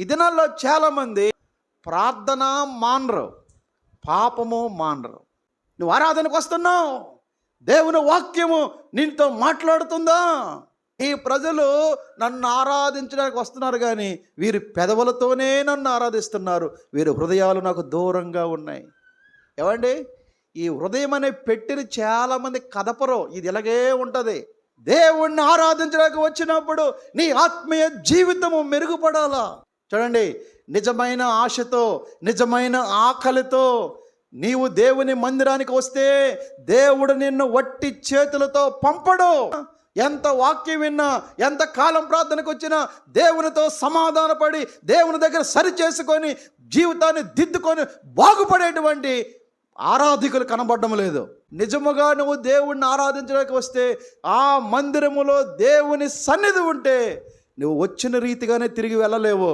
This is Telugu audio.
ఈ దినాల్లో చాలామంది ప్రార్థన మానరు, పాపము మానరు. నువ్వు ఆరాధనకు వస్తున్నావు, దేవుని వాక్యము నీతో మాట్లాడుతుందా? ఈ ప్రజలు నన్ను ఆరాధించడానికి వస్తున్నారు, కానీ వీరి పెదవులతోనే నన్ను ఆరాధిస్తున్నారు, వీరి హృదయాలు నాకు దూరంగా ఉన్నాయి. ఏమండి, ఈ హృదయం అనే పెట్టిని చాలామంది కదపరు. ఇది ఇలాగే ఉంటుంది. దేవుణ్ణి ఆరాధించడానికి వచ్చినప్పుడు నీ ఆత్మీయ జీవితము మెరుగుపడాలా. చూడండి, నిజమైన ఆశతో, నిజమైన ఆకలితో నీవు దేవుని మందిరానికి వస్తే దేవుడు నిన్ను వట్టి చేతులతో పంపడు. ఎంత వాక్యం విన్నా, ఎంత కాలం ప్రార్థనకు వచ్చినా దేవునితో సమాధానపడి దేవుని దగ్గర సరి చేసుకొని జీవితాన్ని దిద్దుకొని బాగుపడేటువంటి ఆరాధికులు కనబడడం లేదు. నిజముగా నువ్వు దేవుణ్ణి ఆరాధించడానికి వస్తే ఆ మందిరములో దేవుని సన్నిధి ఉంటే నువ్వు వచ్చిన రీతిగానే తిరిగి వెళ్ళలేవు.